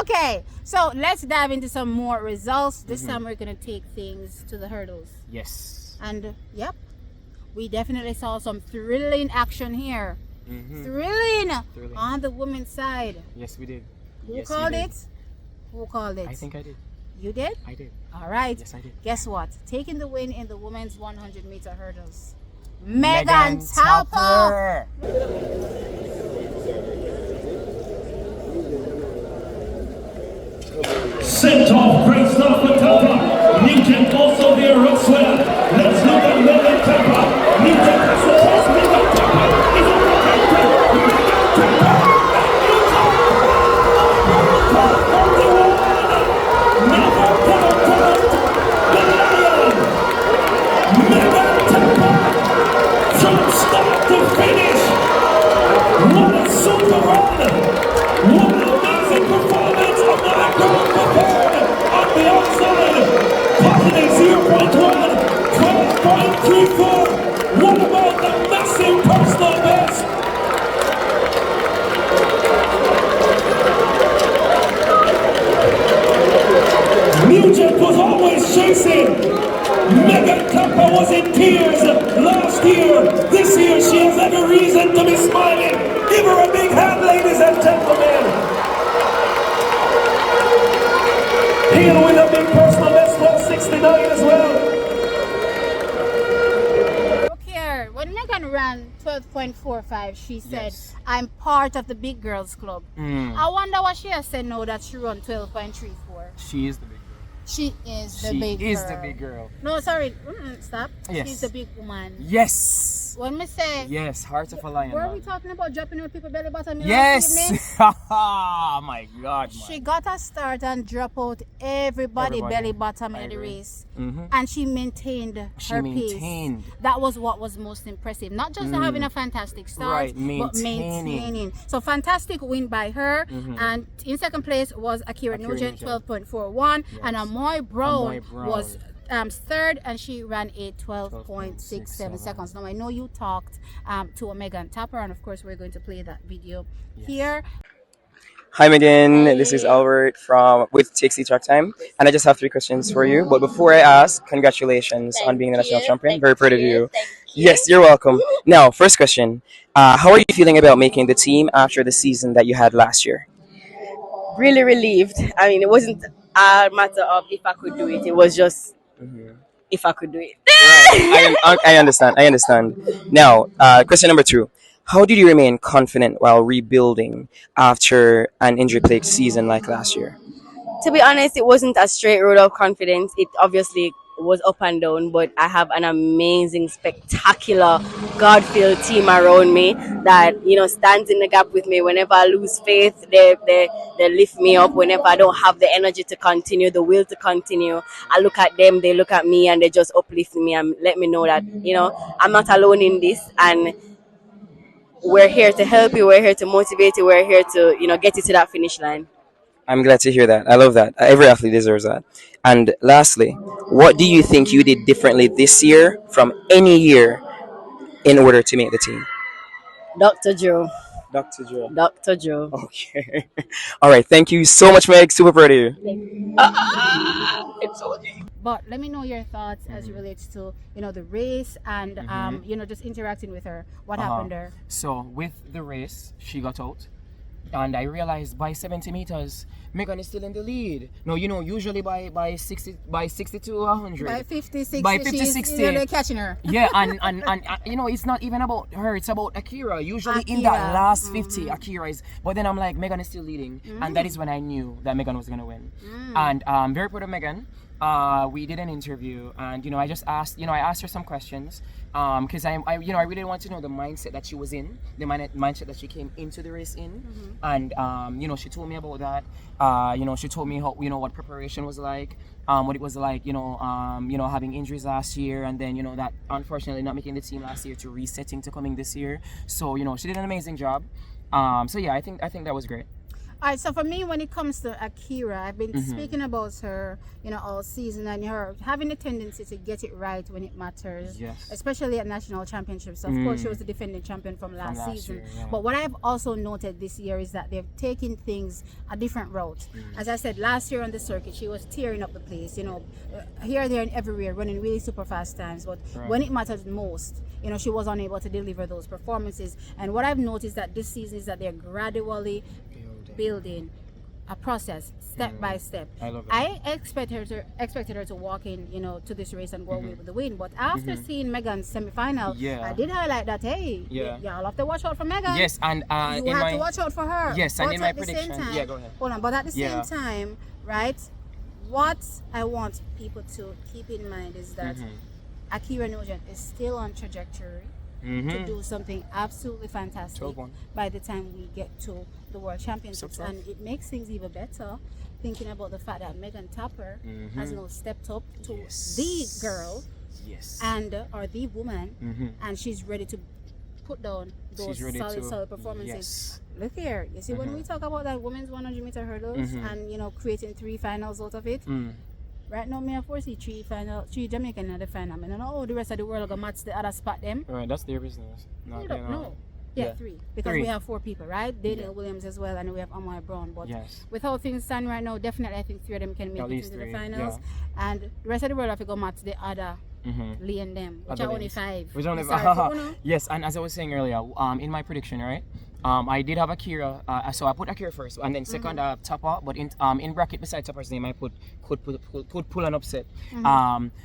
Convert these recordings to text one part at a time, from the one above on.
Okay, so let's dive into some more results. This time we're going to take things to the hurdles. Yes. And, yep, we definitely saw some thrilling action here. Thrilling on the women's side. Yes, we did. Who called it? Who called it? I think I did. You did? I did. All right. Yes, I did. Guess what? Taking the win in the women's 100-meter hurdles. Megan Tapper. Sent off, great start for Tapper. Nugent also there as well. Let's look at Megan Tapper. Nugent has the first Megan Tapper. Is on the from start to finish. What a super run! What an amazing performance of the girl prepared on the outside. Positive 0.1, 12.34. What about the massive personal best? Nugent was always chasing. Megan Tapper was in tears last year. This year she has every reason to be smiling. Give her a big hand, ladies and gentlemen. Here with a big personal best 1269 as well. Look here. When Megan ran 12.45, she said, Yes. I'm part of the big girls club. Mm. I wonder what she has said now that she run 12.34. She is the big girl. She is the She big is girl. the big girl. No, sorry. Stop. Yes. She's the big woman. Yes. When me say, Yes, heart of a lion. were man. we talking about dropping on people belly button? last evening? Yes. Oh my God, man. She got a start and drop out everybody belly bottom I in the agree. race. Mhm. And she maintained her maintained. pace. That was what was most impressive. Not just having a fantastic start, Right, but maintaining. So fantastic win by her. And in second place was Akira Nugent, Nugent. 12.41. And Yes. Amoy Brown Brown. was third, and she ran a 12.67 seconds. Now I know you talked to Megan Tapper, and of course we're going to play that video here. Hi Megan, this is Albert from with TXT Track Time, and I just have 3 questions for you. But before I ask, congratulations on being the national champion. Very proud of you. Yes, you're welcome. Now, first question: how are you feeling about making the team after the season that you had last year? Really relieved. I mean, it wasn't a matter of if I could do it. It was just if I could do it. I understand. I understand. Now, question number 2: how did you remain confident while rebuilding after an injury-plagued season like last year? To be honest, it wasn't a straight road of confidence. It obviously was up and down, but I have an amazing, spectacular, God-filled team around me that stands in the gap with me. Whenever I lose faith, they lift me up. Whenever I don't have the energy to continue, the will to continue, I look at them, they look at me, and they just uplift me and let me know that I'm not alone in this, and we're here to help you. We're here to motivate you. We're here to get you to that finish line. I'm glad to hear that. I love that. Every athlete deserves that. And lastly, what do you think you did differently this year from any year in order to make the team? Dr. Joe. Dr. Joe. Dr. Joe. Okay. All right. Thank you so much, Meg. Super proud of you. It's okay. But let me know your thoughts as it relates to the race and just interacting with her. What happened there? So with the race, she got out, and I realized by 70 meters, Megan is still in the lead. No, usually by 60 to 100. By 50, 60, By 50, she's, 60. they're catching her. Yeah, and it's not even about her, it's about Akira. Usually in that last 50, Akira is, but then I'm like, Megan is still leading, and that is when I knew that Megan was gonna win. And I'm very proud of Megan. We did an interview, and I just asked, I asked her some questions, because I really want to know the mindset that she was in, the mindset that she came into the race in, and she told me about that. She told me how what preparation was like, what it was like, having injuries last year, and then that unfortunately not making the team last year to resetting to coming this year. So she did an amazing job. So yeah, I think that was great. All right, so for me, when it comes to Akira, I've been speaking about her, all season, and her having a tendency to get it right when it matters, especially at national championships. So of course, she was the defending champion from last season. Year, yeah. But what I've also noted this year is that they've taken things a different route. As I said, last year on the circuit, she was tearing up the place, here, there, and everywhere, running really super fast times. But when it mattered most, she was unable to deliver those performances. And what I've noticed that this season is that they're gradually building a process step by step. I love it. I expected her to walk in, to this race and go away with the win. But after seeing Megan's semi-final, I did highlight that, hey, y'all have to watch out for Megan. Yes, and you have to watch out for her. Yes, but and in my at the prediction, same time, go ahead. Hold on, but at the same time, right? What I want people to keep in mind is that Akira Nugent is still on trajectory to do something absolutely fantastic by the time we get to the World Championships. And it makes things even better thinking about the fact that Megan Tapper has now stepped up to the girl and or the woman, and she's ready to put down those solid performances. Look here, you see, when we talk about that women's 100-meter hurdles and creating 3 finals out of it, right now, me I foresee 3 Jamaican in the final. I don't know how the rest of the world gonna match the other spot them. Right, that's their business. No. Yeah, 3. Because we have 4 people, right? Daniel Williams as well, and we have Amaya Brown. But with how things stand right now, definitely I think 3 of them can make it into the finals. And the rest of the world have to go match the other Lee and them, which are only 5. Which are only 5. Yes, and as I was saying earlier, in my prediction, right? I did have Akira, so I put Akira first, and then second I have Topper, but in bracket beside Topper's name I could pull an upset.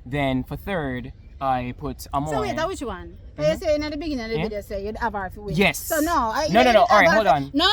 Then for third I put Amoy. So wait, which one? You say in the beginning of the video, say you'd have her for win. Yes. So no. All right, hold on. No.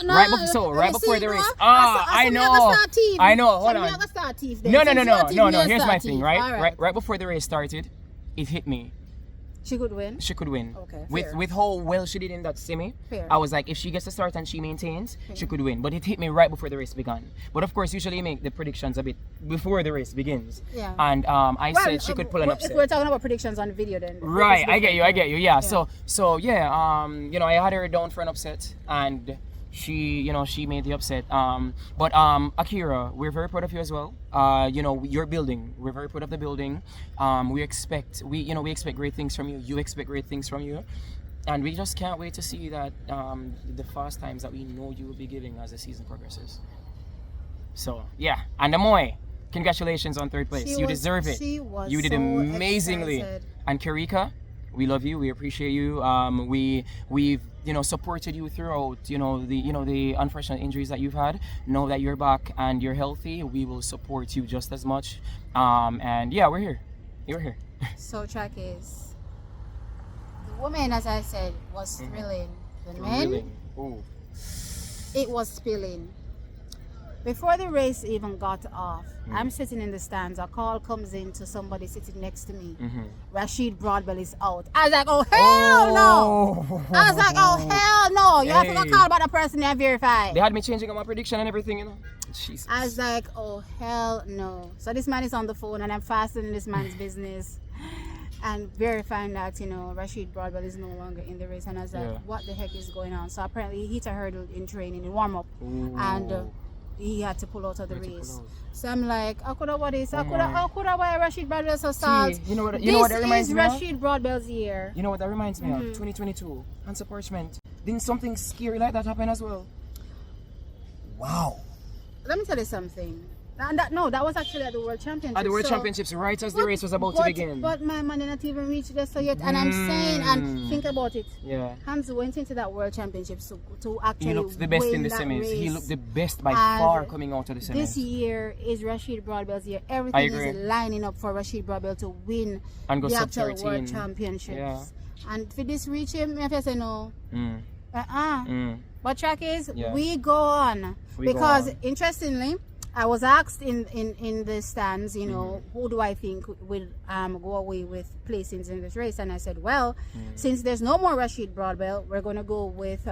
Right before the race. I know. Hold on. No. Here's my thing, right? Right before the race started, it hit me. She could win. Okay. With how well she did in that semi, I was like, if she gets the start and she maintains, she could win. But it hit me right before the race began. But of course, usually you make the predictions a bit before the race begins. Yeah. And I said she could pull an upset. If we're talking about predictions on the video, then. Right. I get you. Yeah. So I had her down for an upset, and she made the upset. But Akira, we're very proud of you as well. You're building. We're very proud of the building. We expect great things from you. You expect great things from you, and we just can't wait to see that the fast times that we know you will be giving as the season progresses. So and Amoy, congratulations on 3rd place. You deserve it. You did amazingly. Excited. And Karika, we love you. We appreciate you. We've supported you throughout the unfortunate injuries that you've had. Know that you're back and you're healthy. We will support you just as much. And we're here. You're here. So track is the women, as I said, was thrilling. The men, it was spilling. Before the race even got off, I'm sitting in the stands. A call comes in to somebody sitting next to me. Rasheed Broadbell is out. I was like, oh, hell no. I was like, oh, hell no. You have to go call about the person and verify. They had me changing up my prediction and everything, Jesus. I was like, oh, hell no. So this man is on the phone and I'm fastening this man's business and verifying that, Rasheed Broadbell is no longer in the race. And I was like, what the heck is going on? So apparently he hit a hurdle in training, in warm-up. And he had to pull out of the race. So I'm like, how could I why Rasheed Broadbell so salt? You know what that reminds me of? Rasheed Broadbell's year. You know what that reminds me of? 2022. Hansle Parchment. Didn't something scary like that happen as well? Wow. Let me tell you something. That was actually at the World Championships. At the World Championships, right as the race was about to begin. But my man did not even reach there so yet. And I'm saying, and think about it. Yeah. Hansle went into that World Championships to actually he looked the best in the semis. Race. He looked the best by far coming out of the semis. This year is Rasheed Broadbell's year. Everything is lining up for Rasheed Broadbell to win and go the sub actual 13. World Championships. Yeah. And for this reach him, I have to say no. But track is, we go on. Because interestingly, I was asked in the stands, who do I think will go away with placings in this race? And I said, well, since there's no more Rasheed Broadbell, we're going to go with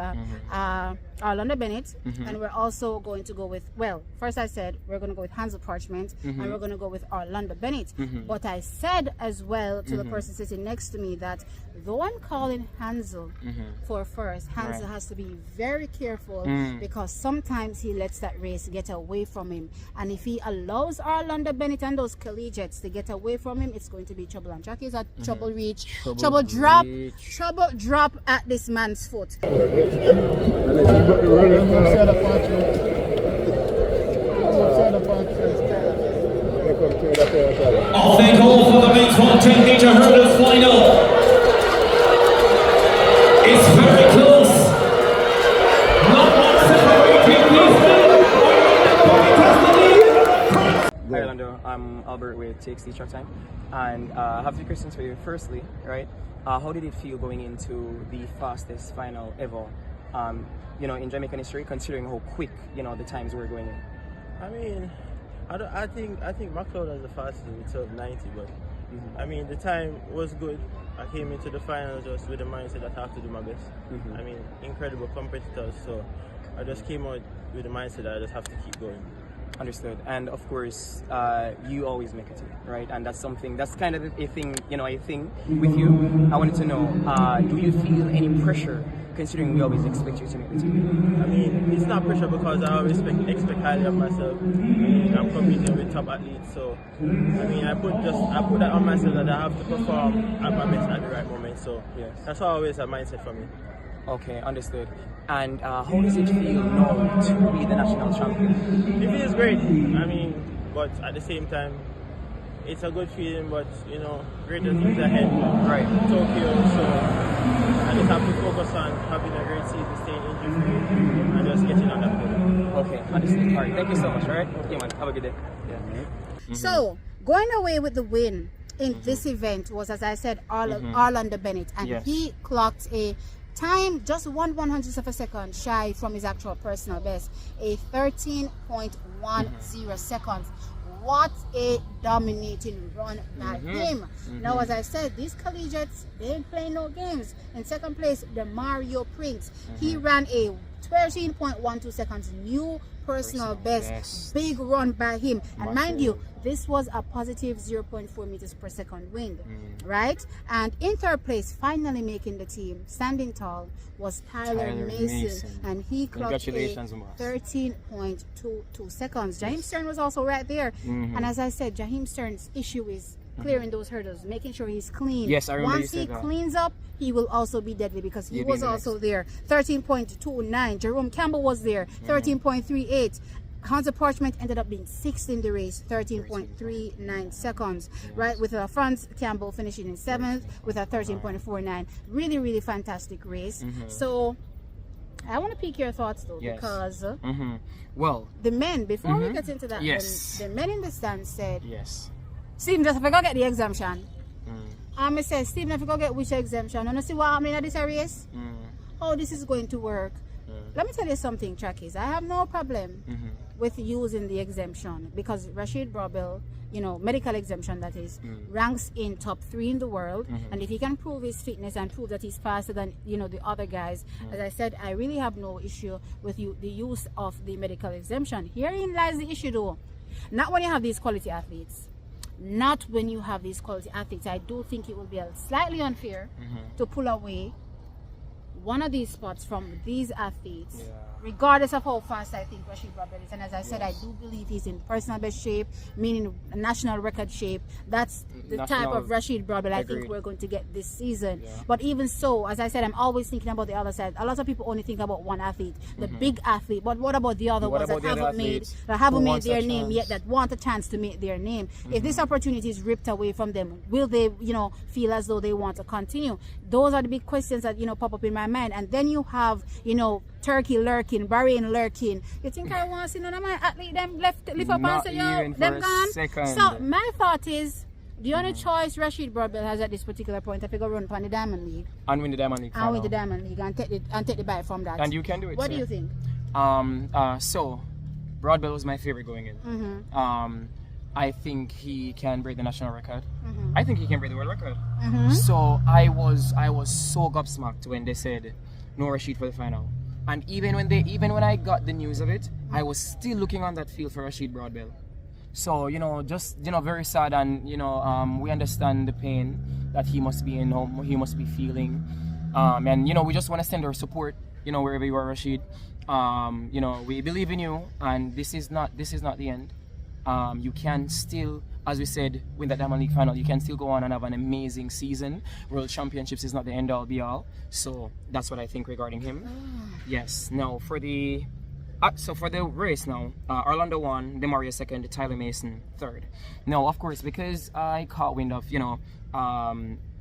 Orlando Bennett, and we're also going to go with, well, first I said we're going to go with Hansle Parchment, and we're going to go with Orlando Bennett. But I said as well to the person sitting next to me that though I'm calling Hansle for first, Hansle has to be very careful because sometimes he lets that race get away from him. And if he allows Orlando Bennett and those collegiates to get away from him, it's going to be trouble. And Jackie's at trouble reach, trouble drop at this man's foot. Thank all for the men's 110 meter hurdles final. It's very close. Not one separating these men. Hi Orlando, I'm Albert with TXT Track Time, and I have 3 questions for you. Firstly, right, how did it feel going into the fastest final ever, in Jamaican history, considering how quick, the times were going in? I mean, I think McLeod was the fastest with 12:90, but I mean the time was good. I came into the final just with the mindset that I have to do my best. I mean, incredible competitors, so I just came out with the mindset that I just have to keep going. Understood. And of course, you always make a team, right? And that's kind of a thing, a thing with you. I wanted to know, do you feel any pressure, considering we always expect you to make the team? I mean, it's not pressure because I always expect highly of myself. I mean, I'm competing with top athletes, so I mean, I put that on myself that I have to perform at my best at the right moment. So yes, that's always a mindset for me. Okay, understood. And how does it feel now to be the national champion? It feels great. I mean, but at the same time, it's a good feeling, but greater things ahead. Right. Tokyo, so I just have to focus on having a great season, staying injury-free, and just getting on that goal. Okay, understood. All right, thank you so much. All right, okay, man. Have a good day. Yeah. So, going away with the win in this event was, as I said, Orlando Bennett, and he clocked a time just 1/100th of a second shy from his actual personal best, a 13.10 seconds. What a dominating run by him. Now, as I said, these collegiates, they ain't playing no games. In second place, the Mario Prince. He ran a 13.12 seconds new personal best. Big run by him. And mind you, this was a positive 0.4 meters per second wind, right? And in third place, finally making the team, standing tall, was Tyler Mason. And he clocked a 13.22 seconds. Jaheim Stern was also right there. And as I said, Jaheim Stern's issue is clearing those hurdles, making sure he's clean. Yes, I remember. Once he cleans up, he will also be deadly because he was also there. 13.29. Jerome Campbell was there. 13.38. Hansle Parchment ended up being 6th in the race, 13.39 seconds, right? With Franz Campbell finishing in 7th with a 13.49. Really, really fantastic race. So I want to pick your thoughts though, because well, the men, before we get into that, the men in the stand said, Stephen, just if I go get the exemption. I said, Stephen, if I go get which exemption? And I see what happening at this race? How this is going to work? Let me tell you something, Trackies. I have no problem with using the exemption because Rasheed Brobel, medical exemption that is, ranks in top 3 in the world. And if he can prove his fitness and prove that he's faster than, the other guys, as I said, I really have no issue with the use of the medical exemption. Herein lies the issue though. Not when you have these quality athletes. Not when you have these quality athletes. I do think it will be slightly unfair to pull away one of these spots from these athletes, regardless of how fast I think Rasheed Brobel is. And as I said, I do believe he's in personal best shape, meaning national record shape. That's the type of Rasheed Brobel I think we're going to get this season. But even so, as I said, I'm always thinking about the other side. A lot of people only think about one athlete, the big athlete. But what about the other ones that haven't made their name yet, that want a chance to make their name? If this opportunity is ripped away from them, will they, feel as though they want to continue? Those are the big questions that, pop up in my mind. And then you have, Turkey lurking, Bahrain lurking. You think I want to see none of my athlete them lift up and say, yo, them gone? So my thought is, the only choice Rasheed Brobel has at this particular point, if you go run for the Diamond League. And win the Diamond League. And win the Diamond League and take the bite from that. And you can do it. What do you think? So Brobel was my favorite going in. I think he can break the national record. I think he can break the world record. So I was so gobsmacked when they said no Rasheed for the final. And even when I got the news of it, I was still looking on that field for Rasheed Broadbell. So, just, very sad, and, we understand the pain that he must be he must be feeling. And, we just want to send our support, wherever you are, Rasheed. We believe in you, and this is not the end. You can still, as we said, win that Diamond League final. You can still go on and have an amazing season. World Championships is not the end all be all. So that's what I think regarding him. Yes. Now for the race now, Orlando won, Demario second, Tyler Mason third. Now, of course, because I caught wind of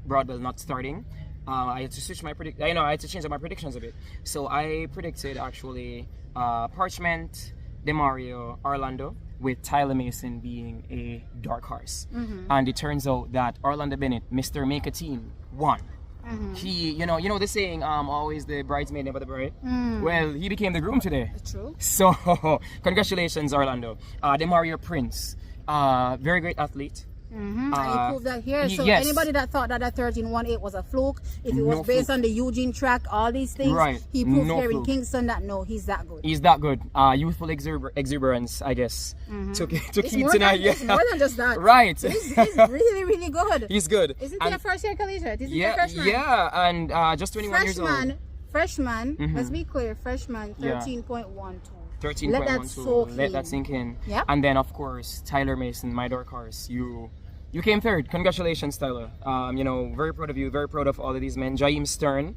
Broadwell not starting, I had to switch my I had to change up my predictions a bit. So I predicted actually Parchment, Demario, Orlando, with Tyler Mason being a dark horse. And it turns out that Orlando Bennett, Mr. Make a Team, won. He, the saying, always the bridesmaid, never the bride. Well, he became the groom today. True. So, congratulations, Orlando. Demario Prince, very great athlete. And he proved that here. So yes. anybody that thought that 13-1-8 was a fluke, if it was No based fluke. on the Eugene track, all these things, Right. he proved No here in fluke. Kingston that no, he's that good. He's that good. Youthful exuberance, I guess, to It's keep more tonight. than, it's more than just that. Right. He's really, really good. He's good. Isn't he a And- first year collegiate? Isn't he a Yeah, freshman? yeah, and just 21 years old. Freshman, let's be clear, freshman, Yeah. 13.12. 13.12. Let that soak Let in. that sink in. Yep. And then, of course, Tyler Mason, my dark horse. You came third. Congratulations, Tyler. Very proud of you. Very proud of all of these men. Jaheim Stern,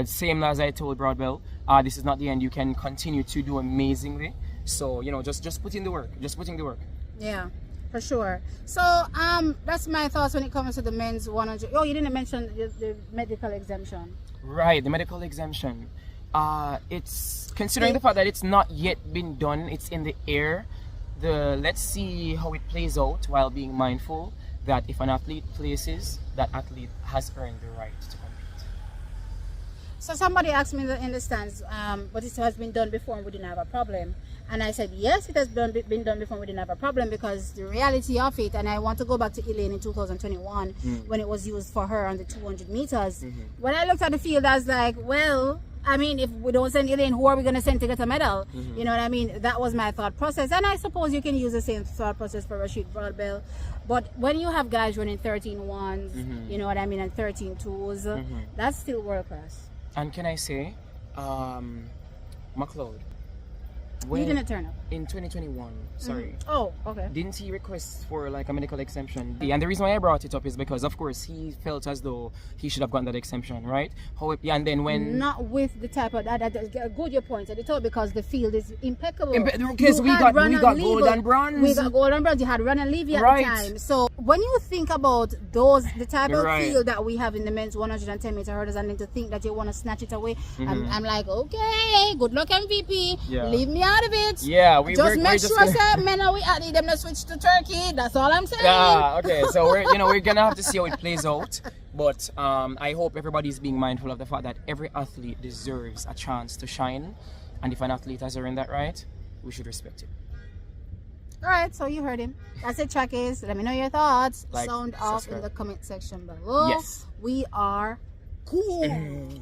same as I told Broadwell. This is not the end. You can continue to do amazingly. So, just put in the work. Just putting the work. Yeah, for sure. So, that's my thoughts when it comes to the men's 100. Oh, you didn't mention the medical exemption. Right, the medical exemption. It's considering the fact that it's not yet been done. It's in the air. Let's see how it plays out, while being mindful that if an athlete places, that athlete has earned the right to compete. So somebody asked me in the stands, but it has been done before and we didn't have a problem. And I said, yes, it has been done before and we didn't have a problem, because the reality of it, and I want to go back to Elaine in 2021 when it was used for her on the 200 meters. When I looked at the field, I was like, well, I mean, if we don't send Elaine, who are we going to send to get a medal? You know what I mean? That was my thought process. And I suppose you can use the same thought process for Rasheed Broadbell. But when you have guys running 13-1s, you know what I mean, and 13-2s, that's still world class. And can I say, McLeod, He didn't turn up. in 2021, sorry, Oh, okay. didn't he request for like a medical exemption? And the reason why I brought it up is because, of course, he felt as though he should have gotten that exemption, right? And then when Not with the type of that good your point at the top, because the field is impeccable. Because You we had got run gold but and bronze. We got gold and bronze. You had Run and Levy at Right. the time. So when you think about the type of Right. field that we have in the men's 110 meter hurdles, and then to think that you want to snatch it away, I'm like, okay, good luck MVP. Yeah. Leave me out of it. Yeah, Just make sure that men are we athlete them to switch to Turkey. That's all I'm saying. Okay, so we're gonna have to see how it plays out. But I hope everybody's being mindful of the fact that every athlete deserves a chance to shine, and if an athlete has earned that right, we should respect it. All right, so you heard him. That's it, Trackies. Let me know your thoughts. Like, Sound off in subscribe. the comment section below. Yes. We are cool.